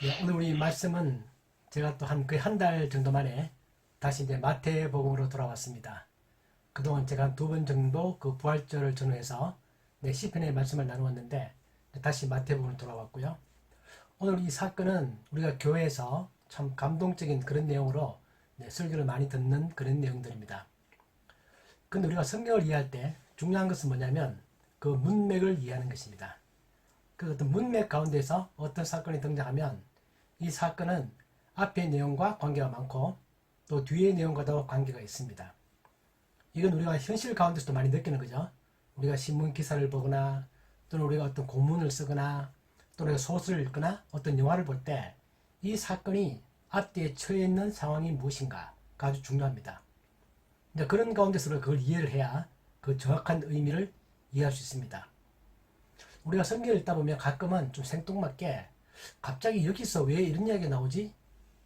네, 오늘 우리 말씀은 제가 또 거의 한 달 정도 만에 다시 이제 마태복음으로 돌아왔습니다. 그동안 제가 한 두 번 정도 그 부활절을 전후해서 시편의 말씀을 나누었는데 다시 마태복음으로 돌아왔고요. 오늘 이 사건은 우리가 교회에서 참 감동적인 그런 내용으로 설교를 많이 듣는 그런 내용들입니다. 근데 우리가 성경을 이해할 때 중요한 것은 뭐냐면 그 문맥을 이해하는 것입니다. 그 어떤 문맥 가운데서 어떤 사건이 등장하면 이 사건은 앞의 내용과 관계가 많고 또 뒤의 내용과도 관계가 있습니다. 이건 우리가 현실 가운데서도 많이 느끼는 거죠. 우리가 신문 기사를 보거나 또는 우리가 어떤 고문을 쓰거나 또는 소설을 읽거나 어떤 영화를 볼 때 이 사건이 앞뒤에 처해 있는 상황이 무엇인가가 아주 중요합니다. 이제 그런 가운데서 그걸 이해를 해야 그 정확한 의미를 이해할 수 있습니다. 우리가 성경을 읽다 보면 가끔은 좀 생뚱맞게 갑자기 여기서 왜 이런 이야기가 나오지?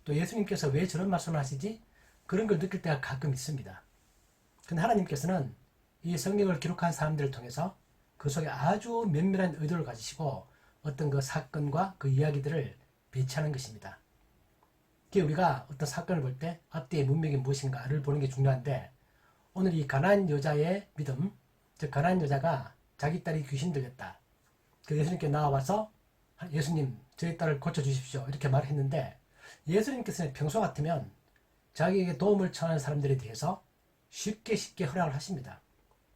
또 예수님께서 왜 저런 말씀을 하시지? 그런 걸 느낄 때가 가끔 있습니다. 근데 하나님께서는 이 성경을 기록한 사람들을 통해서 그 속에 아주 면밀한 의도를 가지시고 어떤 그 사건과 그 이야기들을 배치하는 것입니다. 그게 우리가 어떤 사건을 볼 때 앞뒤의 문맥이 무엇인가를 보는 게 중요한데, 오늘 이 가나안 여자의 믿음, 즉 가나안 여자가 자기 딸이 귀신 들렸다. 그 예수님께 나와서 예수님 저희 딸을 고쳐주십시오 이렇게 말했는데, 예수님께서는 평소 같으면 자기에게 도움을 청하는 사람들에 대해서 쉽게 허락을 하십니다.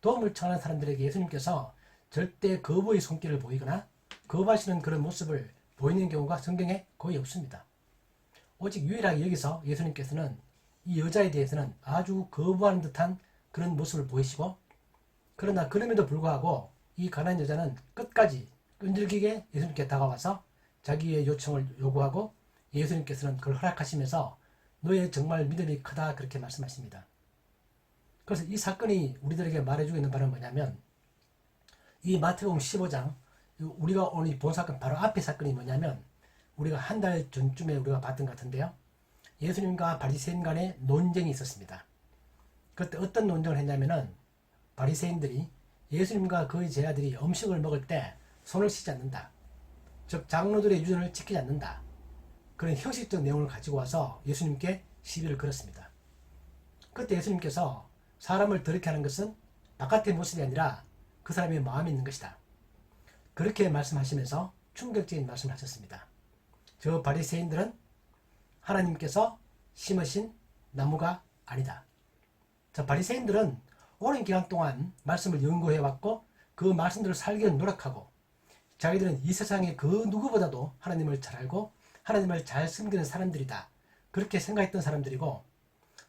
도움을 청하는 사람들에게 예수님께서 절대 거부의 손길을 보이거나 거부하시는 그런 모습을 보이는 경우가 성경에 거의 없습니다. 오직 유일하게 여기서 예수님께서는 이 여자에 대해서는 아주 거부하는 듯한 그런 모습을 보이시고, 그러나 그럼에도 불구하고 이 가난한 여자는 끝까지 끈질기게 예수님께 다가와서 자기의 요청을 요구하고 예수님께서는 그걸 허락하시면서 너의 정말 믿음이 크다 그렇게 말씀하십니다. 그래서 이 사건이 우리들에게 말해주고 있는 바는 뭐냐면, 이 마태복음 15장 우리가 오늘 본 사건 바로 앞의 사건이 뭐냐면, 우리가 한 달 전쯤에 우리가 봤던 것 같은데요, 예수님과 바리새인 간의 논쟁이 있었습니다. 그때 어떤 논쟁을 했냐면은 바리새인들이 예수님과 그의 제자들이 음식을 먹을 때 손을 씻지 않는다, 즉 장로들의 유전을 지키지 않는다, 그런 형식적 내용을 가지고 와서 예수님께 시비를 걸었습니다. 그때 예수님께서 사람을 더럽게 하는 것은 바깥의 모습이 아니라 그 사람의 마음이 있는 것이다, 그렇게 말씀하시면서 충격적인 말씀을 하셨습니다. 저 바리새인들은 하나님께서 심으신 나무가 아니다. 자, 바리새인들은 오랜 기간 동안 말씀을 연구해왔고 그 말씀들을 살기 위해 노력하고, 자기들은 이 세상의 그 누구보다도 하나님을 잘 알고 하나님을 잘 섬기는 사람들이다 그렇게 생각했던 사람들이고,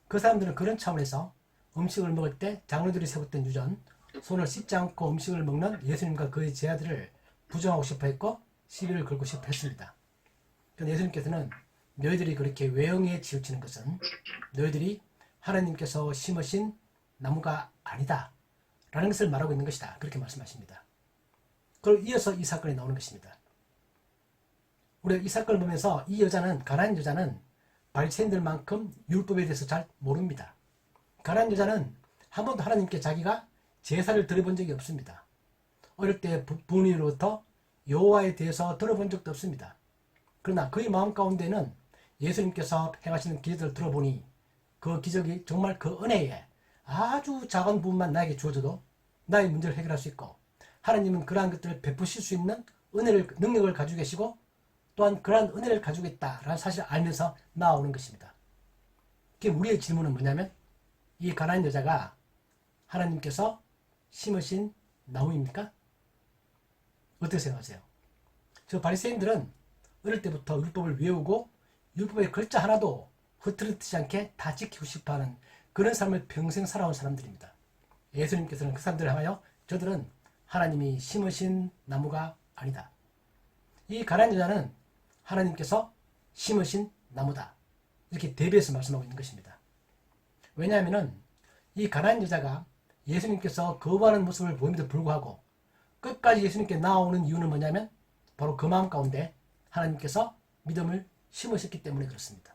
그 사람들은 그런 차원에서 음식을 먹을 때 장로들이 세웠던 유전, 손을 씻지 않고 음식을 먹는 예수님과 그의 제자들을 부정하고 싶어 했고 시비를 걸고 싶어 했습니다. 그런데 예수님께서는 너희들이 그렇게 외형에 치우치는 것은 너희들이 하나님께서 심으신 나무가 아니다 라는 것을 말하고 있는 것이다 그렇게 말씀하십니다. 그리고 이어서 이 사건이 나오는 것입니다. 우리가 이 사건을 보면서 이 여자는, 가나안 여자는 바리새인들만큼 율법에 대해서 잘 모릅니다. 가나안 여자는 한 번도 하나님께 자기가 제사를 드려본 적이 없습니다. 어릴 때 부모님으로부터 여호와에 대해서 들어본 적도 없습니다. 그러나 그의 마음 가운데는 예수님께서 행하시는 기적들을 들어보니 그 기적이 정말 그 은혜에 아주 작은 부분만 나에게 주어져도 나의 문제를 해결할 수 있고, 하나님은 그러한 것들을 베푸실 수 있는 능력을 가지고 계시고 또한 그러한 은혜를 가지고 있다라는 사실을 알면서 나아오는 것입니다. 우리의 질문은 뭐냐면, 이 가나안 여자가 하나님께서 심으신 나무입니까? 어떻게 생각하세요? 저 바리새인들은 어릴 때부터 율법을 외우고 율법의 글자 하나도 흐트러뜨리지 않게 다 지키고 싶어하는 그런 삶을 평생 살아온 사람들입니다. 예수님께서는 그 사람들을 향하여 저들은 하나님이 심으신 나무가 아니다, 이 가나안 여자는 하나님께서 심으신 나무다 이렇게 대비해서 말씀하고 있는 것입니다. 왜냐하면 이 가나안 여자가 예수님께서 거부하는 모습을 보임에도 불구하고 끝까지 예수님께 나아오는 이유는 뭐냐면 바로 그 마음 가운데 하나님께서 믿음을 심으셨기 때문에 그렇습니다.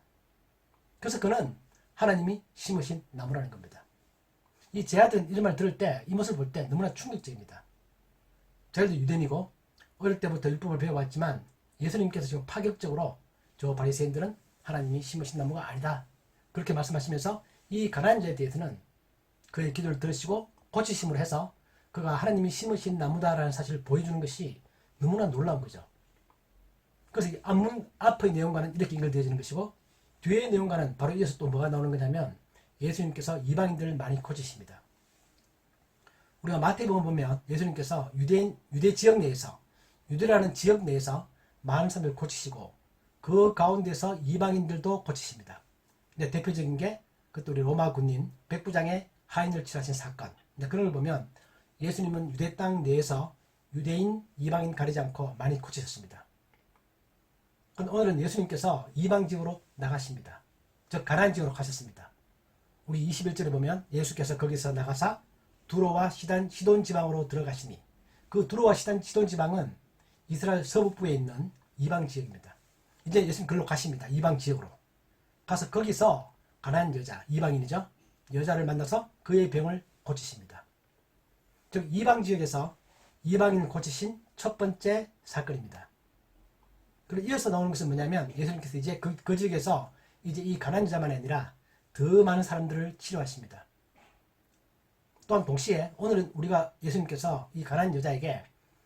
그래서 그는 하나님이 심으신 나무라는 겁니다. 이 제자들은 이런 말 들을 때, 이 모습을 볼 때 너무나 충격적입니다. 저희도 유대인이고 어릴 때부터 율법을 배워왔지만 예수님께서 지금 파격적으로 저 바리새인들은 하나님이 심으신 나무가 아니다. 그렇게 말씀하시면서 이 가난한 자에 대해서는 그의 기도를 들으시고 고치심으로 해서 그가 하나님이 심으신 나무다라는 사실을 보여주는 것이 너무나 놀라운 거죠. 그래서 이 앞문 앞의 내용과는 이렇게 연결되어지는 것이고 뒤의 내용과는 바로 이어서 또 뭐가 나오는 거냐면 예수님께서 이방인들을 많이 고치십니다. 우리가 마태복음 보면 예수님께서 유대 지역 내에서 유대라는 지역 내에서 많은 사람들을 고치시고 그 가운데서 이방인들도 고치십니다. 근데 대표적인 게 그것도 우리 로마 군인 백부장의 하인을 치료하신 사건. 그런 걸 보면 예수님은 유대 땅 내에서 유대인, 이방인 가리지 않고 많이 고치셨습니다. 그런데 오늘은 예수님께서 이방 지역으로 나가십니다. 즉 가나안 지역으로 가셨습니다. 우리 21절에 보면 예수께서 거기서 나가사 두로와 시돈 지방으로 들어가시니 그 두로와 시돈 지방은 이스라엘 서북부에 있는 이방 지역입니다. 이제 예수님 그걸로 가십니다. 이방 지역으로. 가서 거기서 가난한 여자, 이방인이죠. 여자를 만나서 그의 병을 고치십니다. 즉 이방 지역에서 이방인을 고치신 첫 번째 사건입니다. 그리고 이어서 나오는 것은 뭐냐면 예수님께서 이제 그 지역에서 이제 이 가난한 여자만이 아니라 더 많은 사람들을 치료하십니다. 또한 동시에 오늘은 우리가 예수님께서 이 가난한 여자에게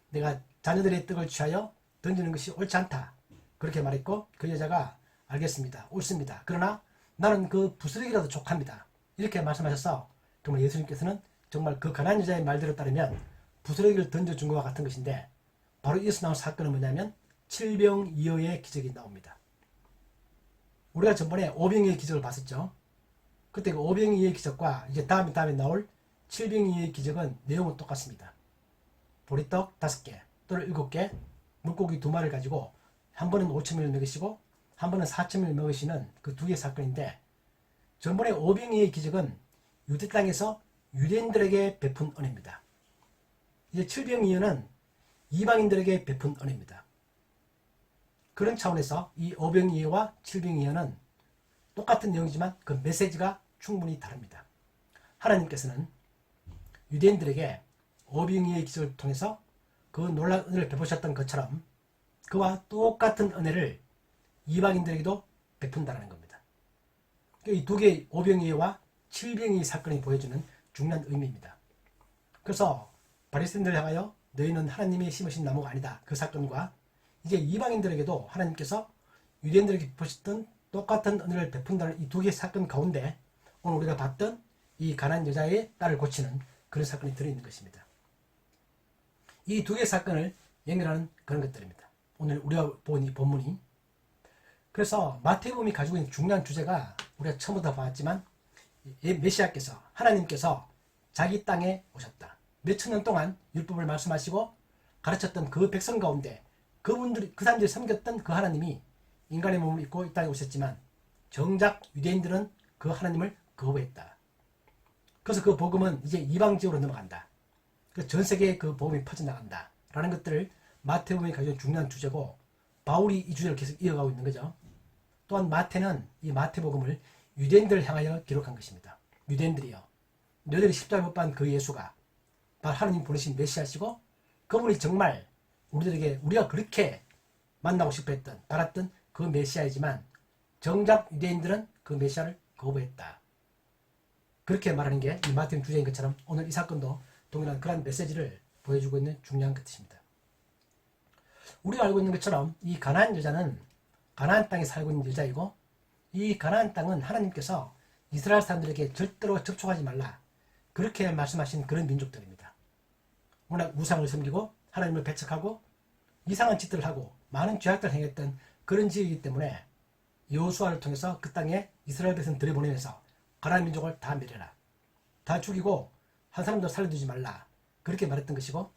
내가 자녀들의 떡을 취하여 던지는 것이 옳지 않다. 그렇게 말했고 그 여자가 알겠습니다. 옳습니다. 그러나 나는 그 부스러기라도 족합니다. 이렇게 말씀하셔서 정말 예수님께서는 정말 그 가난한 여자의 말대로 따르면 부스러기를 던져준 것과 같은 것인데 바로 이어서 나온 사건은 뭐냐면 칠병이어의 기적이 나옵니다. 우리가 전번에 오병이어의 기적을 봤었죠. 그때 그 오병이어의 기적과 이제 다음에 나올 칠병이어의 기적은 내용은 똑같습니다. 보리떡 5개 또는 7개 물고기 2마리를 가지고 한 번은 5,000명을 먹이시고 한 번은 4,000명을 먹이시는 그 두 개의 사건인데 전번에 오병이어의 기적은 유대 땅에서 유대인들에게 베푼 은혜입니다. 이제 칠병이어는 이방인들에게 베푼 은혜입니다. 그런 차원에서 이 오병이어와 칠병이어는 똑같은 내용이지만 그 메시지가 충분히 다릅니다. 하나님께서는 유대인들에게 오병이어의 기적을 통해서 그 놀라운 은혜를 베푸셨던 것처럼 그와 똑같은 은혜를 이방인들에게도 베푼다는 겁니다. 이 두 개의 오병이어와 칠병이어 사건이 보여주는 중요한 의미입니다. 그래서 바리새인들을 향하여 너희는 하나님이 심으신 나무가 아니다. 그 사건과 이제 이방인들에게도 하나님께서 유대인들에게 베푸셨던 똑같은 은혜를 베푼다는 이 두 개의 사건 가운데 오늘 우리가 봤던 이 가난한 여자의 딸을 고치는 그런 사건이 들어있는 것입니다. 이 두 개의 사건을 연결하는 그런 것들입니다. 오늘 우리가 본 이 본문이. 그래서 마태복음이 가지고 있는 중요한 주제가 우리가 처음부터 봤지만 메시아께서 하나님께서 자기 땅에 오셨다. 몇천 년 동안 율법을 말씀하시고 가르쳤던 그 백성 가운데 그 사람들이 섬겼던 그 하나님이 인간의 몸을 입고 이 땅에 오셨지만 정작 유대인들은 그 하나님을 거부했다. 그래서 그 복음은 이제 이방 지역으로 넘어간다. 전 세계에 그 복음이 퍼져나간다. 라는 것들을 마태복음이 가지고 있는 중요한 주제고 바울이 이 주제를 계속 이어가고 있는 거죠. 또한 마태는 이 마태복음을 유대인들을 향하여 기록한 것입니다. 유대인들이요. 너희들이 십자가에 못 박은 그 예수가 바로 하나님 보내신 메시아시고 그분이 정말 우리들에게 우리가 그렇게 만나고 싶어 했던 바랐던 그 메시아이지만 정작 유대인들은 그 메시아를 거부했다. 그렇게 말하는 게 이 마태복음 주제인 것처럼 오늘 이 사건도 동일한 그런 메시지를 보여주고 있는 중요한 것입니다. 우리가 알고 있는 것처럼 이 가나안 여자는 가나안 땅에 살고 있는 여자이고 이 가나안 땅은 하나님께서 이스라엘 사람들에게 절대로 접촉하지 말라 그렇게 말씀하신 그런 민족들입니다. 워낙 우상을 섬기고 하나님을 배척하고 이상한 짓들을 하고 많은 죄악들을 행했던 그런 지역이기 때문에 여호수아를 통해서 그 땅에 이스라엘 백성 들여보내면서 가나안 민족을 다 멸해라. 다 죽이고 한 사람도 살려두지 말라. 그렇게 말했던 것이고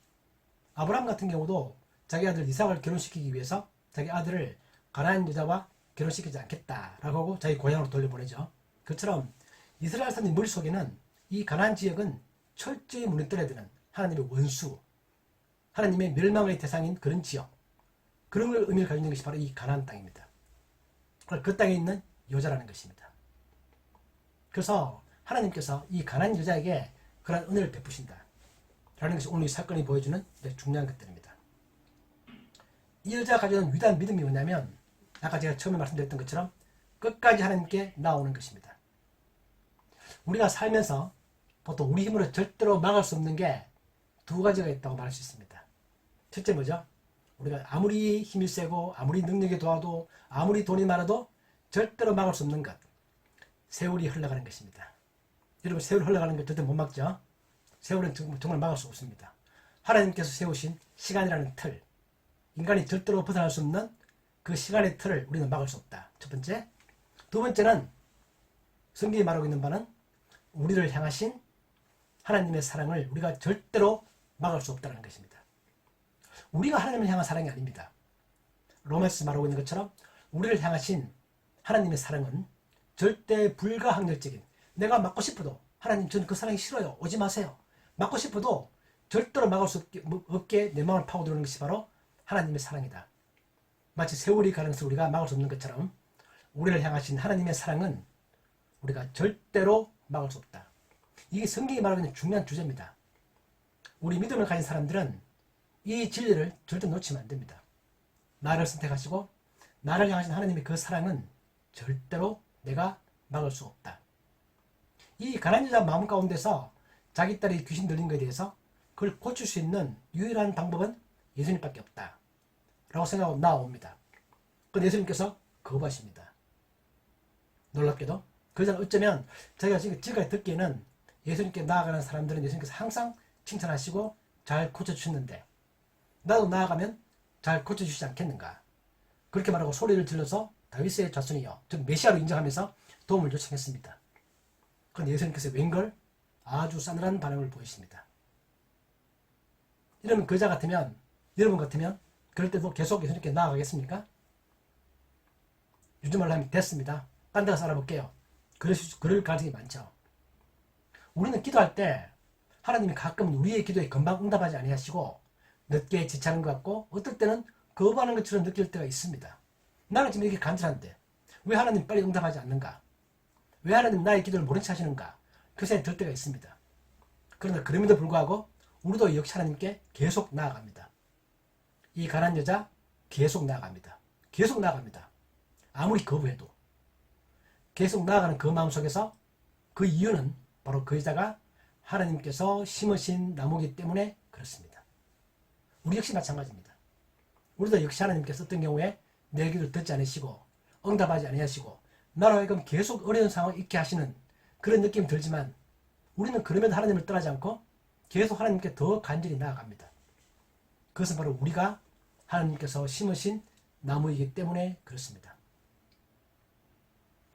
아브라함 같은 경우도 자기 아들 이삭을 결혼시키기 위해서 자기 아들을 가나안 여자와 결혼시키지 않겠다라고 하고 자기 고향으로 돌려보내죠. 그처럼 이스라엘 사람들 머릿속에는 이 가나안 지역은 철저히 무너뜨려야 되는 하나님의 원수, 하나님의 멸망의 대상인 그런 지역, 그런 걸 의미를 가지고 있는 것이 바로 이 가나안 땅입니다. 그 땅에 있는 여자라는 것입니다. 그래서 하나님께서 이 가나안 여자에게 그런 은혜를 베푸신다 라는 것이 오늘 이 사건이 보여주는 중요한 것들입니다. 이 여자가 가지고 있는 위대한 믿음이 뭐냐면 아까 제가 처음에 말씀드렸던 것처럼 끝까지 하나님께 나오는 것입니다. 우리가 살면서 보통 우리 힘으로 절대로 막을 수 없는 게 두 가지가 있다고 말할 수 있습니다. 첫째 뭐죠? 우리가 아무리 힘이 세고 아무리 능력이 좋아도 아무리 돈이 많아도 절대로 막을 수 없는 것. 세월이 흘러가는 것입니다. 여러분, 세월이 흘러가는 것 절대 못 막죠? 세월은 정말 막을 수 없습니다. 하나님께서 세우신 시간이라는 틀, 인간이 절대로 벗어날 수 없는 그 시간의 틀을 우리는 막을 수 없다. 첫 번째. 두 번째는 성경이 말하고 있는 바는 우리를 향하신 하나님의 사랑을 우리가 절대로 막을 수 없다는 것입니다. 우리가 하나님을 향한 사랑이 아닙니다. 로마서 말하고 있는 것처럼 우리를 향하신 하나님의 사랑은 절대 불가항력적인, 내가 막고 싶어도 하나님 저는 그 사랑이 싫어요, 오지 마세요, 막고 싶어도 절대로 막을 수 없게 내 마음을 파고드는 것이 바로 하나님의 사랑이다. 마치 세월이 가는 것을 우리가 막을 수 없는 것처럼 우리를 향하신 하나님의 사랑은 우리가 절대로 막을 수 없다. 이게 성경이 말하고 있는 중요한 주제입니다. 우리 믿음을 가진 사람들은 이 진리를 절대 놓치면 안 됩니다. 나를 선택하시고 나를 향하신 하나님의 그 사랑은 절대로 내가 막을 수 없다. 이 가난한 여자 마음 가운데서 자기 딸이 귀신 들린 것에 대해서 그걸 고칠 수 있는 유일한 방법은 예수님밖에 없다 라고 생각하고 나옵니다. 그런데 예수님께서 거부하십니다. 놀랍게도 그 여자는 어쩌면 저희가 지금까지 듣기에는 예수님께 나아가는 사람들은 예수님께서 항상 칭찬하시고 잘 고쳐주셨는데 나도 나아가면 잘 고쳐주시지 않겠는가, 그렇게 말하고 소리를 질러서 다윗의 자손이여, 즉 메시아로 인정하면서 도움을 요청했습니다. 그런데 예수님께서 웬걸 아주 싸늘한 반응을 보이십니다. 이러면 그 여자 같으면, 여러분 같으면 그럴 때도 계속 예수님께 나아가겠습니까? 요즘 말로 하면 됐습니다, 딴 데 가서 알아볼게요, 그럴 가능성이 많죠. 우리는 기도할 때 하나님이 가끔 우리의 기도에 금방 응답하지 아니하시고 늦게 지체하는 것 같고 어떨 때는 거부하는 것처럼 느낄 때가 있습니다. 나는 지금 이렇게 간절한데 왜 하나님 빨리 응답하지 않는가? 왜 하나님 나의 기도를 모른 체 하시는가? 그 생각이 들 때가 있습니다. 그러나 그럼에도 불구하고 우리도 역시 하나님께 계속 나아갑니다. 이 가난한 여자 계속 나아갑니다. 계속 나아갑니다. 아무리 거부해도 계속 나아가는 그 마음 속에서 그 이유는 바로 그 여자가 하나님께서 심으신 나무이기 때문에 그렇습니다. 우리 역시 마찬가지입니다. 우리도 역시 하나님께서 어떤 경우에 내 기도를 듣지 않으시고 응답하지 아니하시고 나로 하여금 계속 어려운 상황을 있게 하시는 그런 느낌이 들지만 우리는 그럼에도 하나님을 떠나지 않고 계속 하나님께 더 간절히 나아갑니다. 그것은 바로 우리가 하나님께서 심으신 나무이기 때문에 그렇습니다.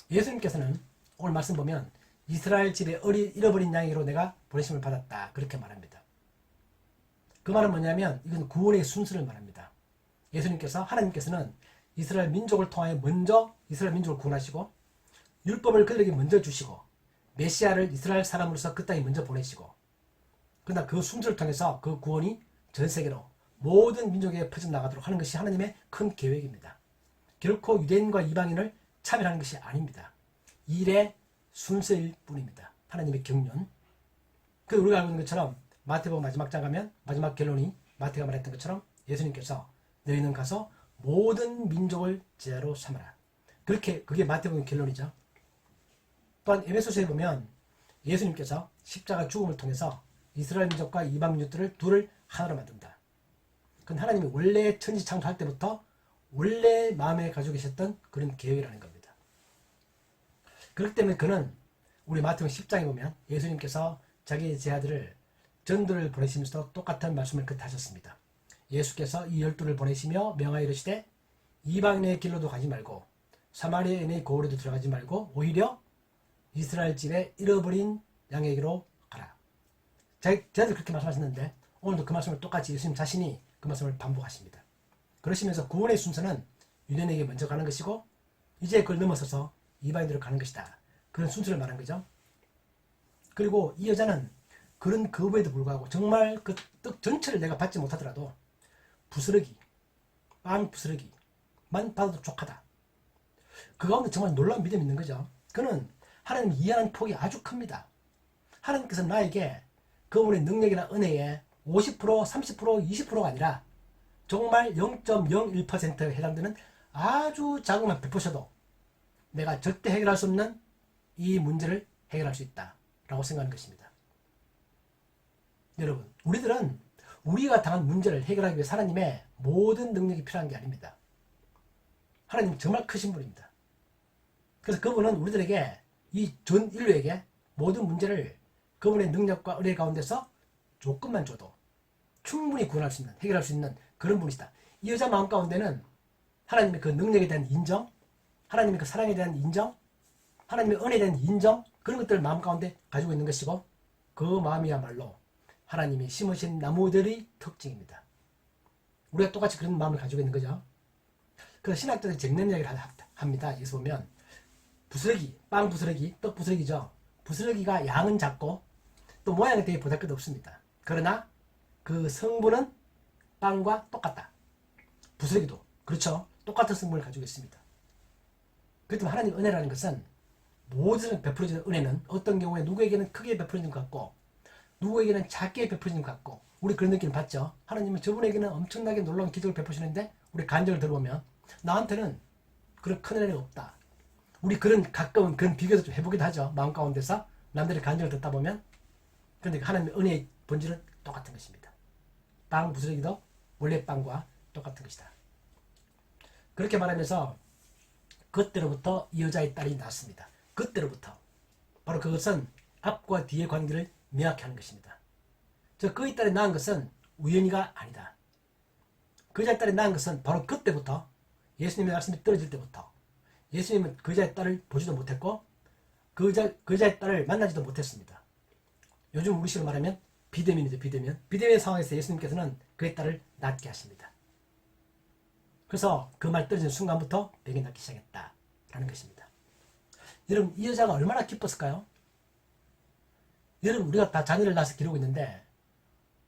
예수님께서는 오늘 말씀 보면 이스라엘 집에 잃어버린 양으로 내가 보내심을 받았다, 그렇게 말합니다. 그 말은 뭐냐면 이건 구원의 순서를 말합니다. 예수님께서, 하나님께서는 이스라엘 민족을 통하여 먼저 이스라엘 민족을 구원하시고 율법을 그들에게 먼저 주시고 메시아를 이스라엘 사람으로서 그 땅에 먼저 보내시고, 그러나 그 순서를 통해서 그 구원이 전 세계로 모든 민족에게 퍼져나가도록 하는 것이 하나님의 큰 계획입니다. 결코 유대인과 이방인을 차별하는 것이 아닙니다. 일의 순서일 뿐입니다. 하나님의 경륜. 그 우리가 알고 있는 것처럼 마태복음 마지막 장 가면 마지막 결론이 마태가 말했던 것처럼 예수님께서 너희는 가서 모든 민족을 제자로 삼아라. 그게 마태복음 결론이죠. 또한 에베소서에 보면 예수님께서 십자가 죽음을 통해서 이스라엘 민족과 이방 민족들을 둘을 하나로 만든다. 그건 하나님이 원래 천지 창조할 때부터 원래 마음에 가지고 계셨던 그런 계획이라는 겁니다. 그렇기 때문에 그는 우리 마태복음 10장에 보면 예수님께서 자기의 제자들을 전도를 보내시면서 똑같은 말씀을 그때 하셨습니다. 예수께서 이 12를 보내시며 명하여 이르시되 이방인의 길로도 가지 말고 사마리아인의 고을에도 들어가지 말고 오히려 이스라엘 집에 잃어버린 양에게로 가라. 제자들 그렇게 말씀하셨는데 오늘도 그 말씀을 똑같이 예수님 자신이 그 말씀을 반복하십니다. 그러시면서 구원의 순서는 유대인에게 먼저 가는 것이고 이제 그걸 넘어서서 이방인들로 가는 것이다, 그런 순서를 말한 거죠. 그리고 이 여자는 그런 거부에도 불구하고 정말 그 떡 전체를 내가 받지 못하더라도 부스러기, 빵 부스러기만 받아도 족하다. 그 가운데 정말 놀라운 믿음이 있는 거죠. 그는 하나님 이해하는 폭이 아주 큽니다. 하나님께서 나에게 그분의 능력이나 은혜에 50%, 30%, 20%가 아니라 정말 0.01%에 해당되는 아주 작은 것만 베푸셔도 내가 절대 해결할 수 없는 이 문제를 해결할 수 있다 라고 생각하는 것입니다. 여러분, 우리들은 우리가 당한 문제를 해결하기 위해 하나님의 모든 능력이 필요한 게 아닙니다. 하나님 정말 크신 분입니다. 그래서 그분은 우리들에게, 이 전 인류에게 모든 문제를 그분의 능력과 은혜 가운데서 조금만 줘도 충분히 구원할 수 있는, 해결할 수 있는 그런 분이시다. 이 여자 마음 가운데는 하나님의 그 능력에 대한 인정, 하나님의 그 사랑에 대한 인정, 하나님의 은혜에 대한 인정, 그런 것들을 마음 가운데 가지고 있는 것이고, 그 마음이야말로 하나님이 심으신 나무들의 특징입니다. 우리가 똑같이 그런 마음을 가지고 있는 거죠. 그래서 신학자들이 적는 이야기를 합니다. 여기서 보면 부스러기, 빵 부스러기, 떡 부스러기죠. 부스러기가 양은 작고 또 모양이 되게 보잘것없습니다. 그러나 그 성분은 빵과 똑같다. 부스러기도 그렇죠. 똑같은 성분을 가지고 있습니다. 그렇다면 하나님 은혜라는 것은 모든 베풀어지는 은혜는 어떤 경우에 누구에게는 크게 베풀어지는 것 같고 누구에게는 작게 베풀어지는 것 같고, 우리 그런 느낌을 받죠. 하나님은 저분에게는 엄청나게 놀라운 기적을 베푸시는데 우리 간증을 들어보면 나한테는 그런 큰 은혜가 없다. 우리 그런 가까운 그런 비교도 좀 해보기도 하죠. 마음 가운데서 남들의 간증을 듣다 보면. 그런데 하나님의 은혜의 본질은 똑같은 것입니다. 빵 부스러기도 원래 빵과 똑같은 것이다. 그렇게 말하면서 그때로부터 이 여자의 딸이 낳았습니다. 그때로부터. 바로 그것은 앞과 뒤의 관계를 명확히 하는 것입니다. 그의 딸이 낳은 것은 우연히가 아니다. 그 여자의 딸이 낳은 것은 바로 그때부터, 예수님의 말씀이 떨어질 때부터, 예수님은 그 여자의 딸을 보지도 못했고 그 여자의 딸을 만나지도 못했습니다. 요즘 우리식으로 말하면 비대면이죠. 비대면 상황에서 예수님께서는 그의 딸을 낳게 하십니다. 그래서 그 말 떨어지는 순간부터 병이 낫기 시작했다라는 것입니다. 여러분, 이 여자가 얼마나 기뻤을까요? 여러분, 우리가 다 자녀를 낳아서 기르고 있는데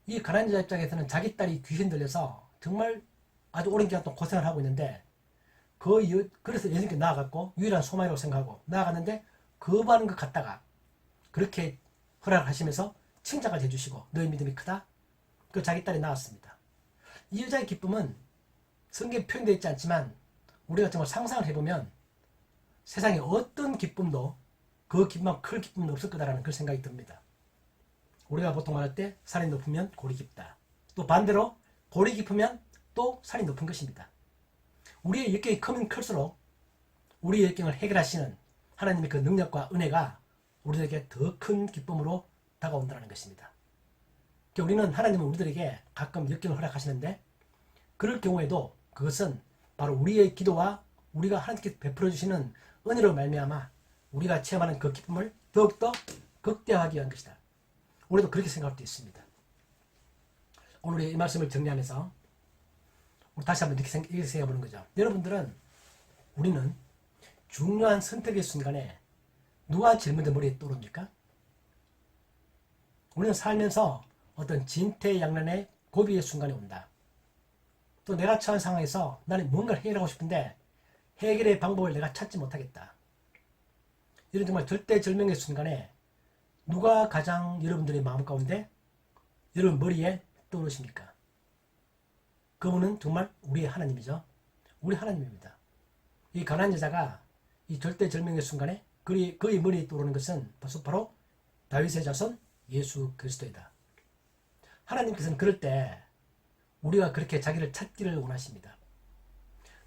이 가난한 여자 입장에서는 자기 딸이 귀신 들려서 정말 아주 오랜 기간 동안 고생을 하고 있는데, 그래서 예수님께 나아갔고 유일한 소망이라고 생각하고 나아갔는데, 거부하는 것 같다가 그렇게 허락하시면서 칭찬까지 해주시고 너의 믿음이 크다. 그 자기 딸이 나왔습니다. 이 여자의 기쁨은 성경에 표현되어 있지 않지만 우리가 정말 상상을 해보면 세상에 어떤 기쁨도 그 기쁨만 클 기쁨은 없을 거다라는 그런 생각이 듭니다. 우리가 보통 말할 때 산이 높으면 골이 깊다. 또 반대로 골이 깊으면 또 산이 높은 것입니다. 우리의 역경이 크면 클수록 우리의 역경을 해결하시는 하나님의 그 능력과 은혜가 우리에게 더 큰 기쁨으로 다가온다는 것입니다. 우리는 하나님은 우리들에게 가끔 역경을 허락하시는데, 그럴 경우에도 그것은 바로 우리의 기도와 우리가 하나님께 베풀어 주시는 은혜로 말미암아 우리가 체험하는 그 기쁨을 더욱더 극대화하기 위한 것이다. 우리도 그렇게 생각할 수 있습니다. 오늘 이 말씀을 정리하면서 우리 다시 한번 이렇게 생각해 보는 거죠. 여러분들은, 우리는 중요한 선택의 순간에 누가 제일 먼저 머리에 떠오릅니까? 우리는 살면서 어떤 진퇴양난의 고비의 순간이 온다. 또 내가 처한 상황에서 나는 뭔가를 해결하고 싶은데 해결의 방법을 내가 찾지 못하겠다. 이런 정말 절대절명의 순간에 누가 가장 여러분들의 마음 가운데, 여러분 머리에 떠오르십니까? 그분은 정말 우리의 하나님이죠. 우리 하나님입니다. 이 가난한 여자가 이 절대절명의 순간에 그의 머리에 떠오르는 것은 바로 다윗의 자손 예수 그리스도이다. 하나님께서는 그럴 때 우리가 그렇게 자기를 찾기를 원하십니다.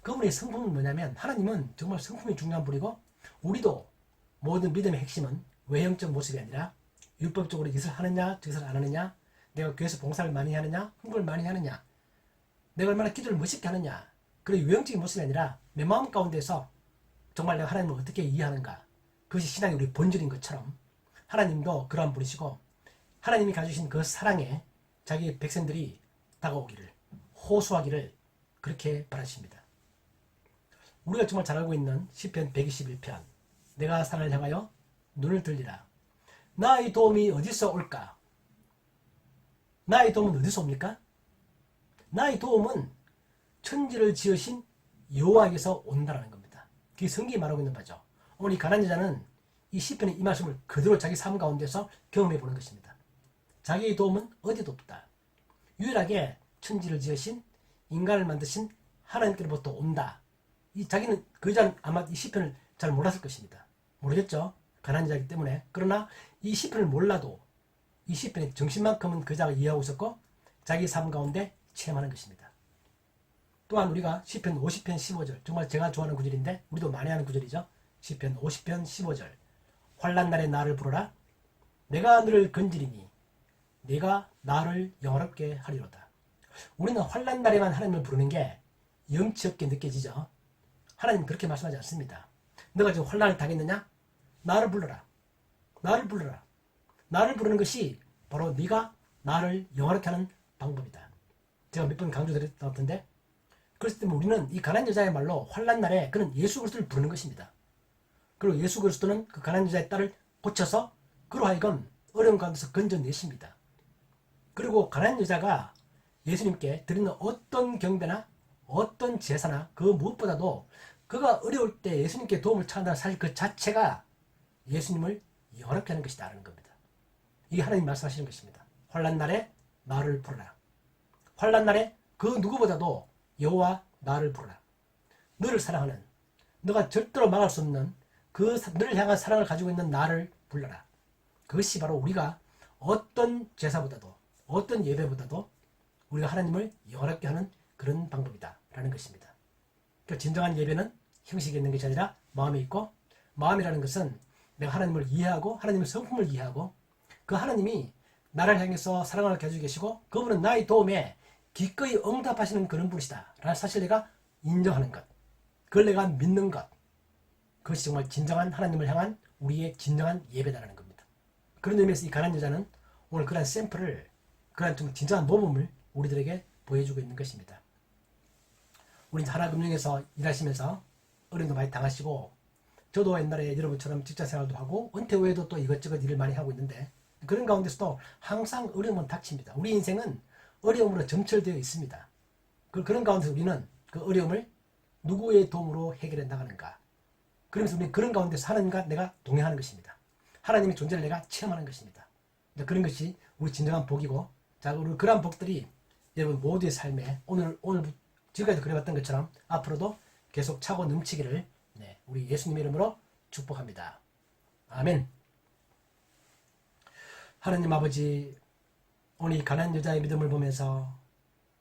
그분의 성품은 뭐냐면, 하나님은 정말 성품이 중요한 분이고, 우리도 모든 믿음의 핵심은 외형적 모습이 아니라 율법적으로 이것을 하느냐 저것을 안 하느냐, 내가 교회에서 봉사를 많이 하느냐 헌금을 많이 하느냐, 내가 얼마나 기도를 멋있게 하느냐, 그런 외형적인 모습이 아니라 내 마음 가운데서 정말 내가 하나님을 어떻게 이해하는가, 그것이 신앙의 우리 본질인 것처럼 하나님도 그러한 분이시고, 하나님이 가지신 그 사랑에 자기 백성들이 다가오기를, 호소하기를 그렇게 바라십니다. 우리가 정말 잘 알고 있는 시편 121편, 내가 산을 향하여 눈을 들리라. 나의 도움이 어디서 올까? 나의 도움은 어디서 옵니까? 나의 도움은 천지를 지으신 여호와에게서 온다라는 겁니다. 그게 성경이 말하고 있는 바죠. 오늘 이 가난한 여자는 이 시편의 이 말씀을 그대로 자기 삶 가운데서 경험해 보는 것입니다. 자기의 도움은 어디도 없다. 유일하게 천지를 지으신, 인간을 만드신 하나님께로부터 온다. 이 자기는 그 여자는 아마 이 시편을 잘 몰랐을 것입니다. 모르겠죠. 가난한 자이기 때문에. 그러나 이 시편을 몰라도 이 시편의 정신만큼은 그 자가 이해하고 있었고 자기 삶 가운데 체험하는 것입니다. 또한 우리가 시편 50편 15절 정말 제가 좋아하는 구절인데 우리도 많이 하는 구절이죠. 시편 50편 15절 환난 날에 나를 부르라 내가 너를 건지리니 네가 나를 영화롭게 하리로다. 우리는 환난 날에만 하나님을 부르는 게 염치 없게 느껴지죠. 하나님 그렇게 말씀하지 않습니다. 너가 지금 환난을 당했느냐? 나를 불러라. 나를 불러라. 나를 부르는 것이 바로 네가 나를 영화롭게 하는 방법이다. 제가 몇 번 강조드렸던 것 같은데 그렇기 때문에 우리는 이 가난한 여자의 말로 환난 날에 그는 예수 그리스도를 부르는 것입니다. 그리고 예수 그리스도는 그 가난한 여자의 딸을 고쳐서 그로 하여금 어려운 가운데서 건져내십니다. 그리고 가난한 여자가 예수님께 드리는 어떤 경배나 어떤 제사나 그 무엇보다도 그가 어려울 때 예수님께 도움을 청한다는 사실 그 자체가 예수님을 영화롭게 하는 것이다라는 겁니다. 이게 하나님 말씀하시는 것입니다. 환난 날에 나를 부르라. 환난 날에 그 누구보다도 여호와 나를 부르라. 너를 사랑하는 너가 절대로 막을 수 없는 그 너를 향한 사랑을 가지고 있는 나를 불러라. 그것이 바로 우리가 어떤 제사보다도 어떤 예배보다도 우리가 하나님을 영화롭게 하는 그런 방법이다 라는 것입니다. 그러니까 진정한 예배는 형식에 있는 것이 아니라 마음에 있고 마음이라는 것은 내가 하나님을 이해하고 하나님의 성품을 이해하고 그 하나님이 나를 향해서 사랑을 가지고 계시고 그분은 나의 도움에 기꺼이 응답하시는 그런 분이시다 라는 사실 내가 인정하는 것 그걸 내가 믿는 것 그것이 정말 진정한 하나님을 향한 우리의 진정한 예배다라는 겁니다. 그런 의미에서 이 가난한 여자는 오늘 그러한 샘플을 그러한 좀 진정한 모범을 우리들에게 보여주고 있는 것입니다. 우리 하나금융에서 일하시면서 어려움도 많이 당하시고 저도 옛날에 여러분처럼 직장생활도 하고 은퇴 후에도 또 이것저것 일을 많이 하고 있는데 그런 가운데서도 항상 어려움은 닥칩니다. 우리 인생은 어려움으로 점철되어 있습니다. 그런 가운데서 우리는 그 어려움을 누구의 도움으로 해결해 나가는가. 그러면서 우리는 그런 가운데서 하나님과 내가 동행하는 것입니다. 하나님의 존재를 내가 체험하는 것입니다. 그런 것이 우리 진정한 복이고 자, 우리 그러한 복들이 여러분 모두의 삶에 오늘 지금까지 그래왔던 것처럼 앞으로도 계속 차고 넘치기를 우리 예수님의 이름으로 축복합니다. 아멘. 하나님 아버지 오늘 이 가난한 여자의 믿음을 보면서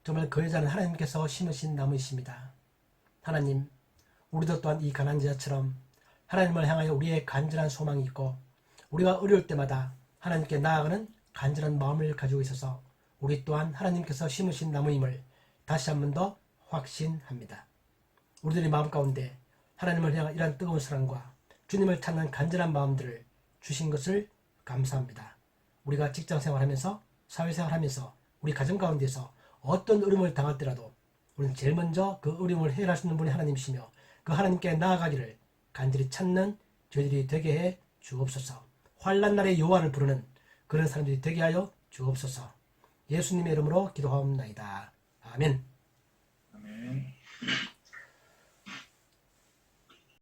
정말 그 여자는 하나님께서 심으신 나무이십니다. 하나님 우리도 또한 이 가난한 여자처럼 하나님을 향하여 우리의 간절한 소망이 있고 우리가 어려울 때마다 하나님께 나아가는 간절한 마음을 가지고 있어서 우리 또한 하나님께서 심으신 나무임을 다시 한 번 더 확신합니다. 우리들의 마음 가운데 하나님을 향한 이러한 뜨거운 사랑과 주님을 찾는 간절한 마음들을 주신 것을 감사합니다. 우리가 직장생활하면서 사회생활하면서 우리 가정 가운데서 어떤 어려움을 당할때라도 우리는 제일 먼저 그 어려움을 해결할 수 있는 분이 하나님이시며 그 하나님께 나아가기를 간절히 찾는 저희들이 되게 해 주옵소서. 환난 날에 여호와를 부르는 그런 사람들이 되게 하여 주옵소서. 예수님의 이름으로 기도하옵나이다. 아멘. 아멘.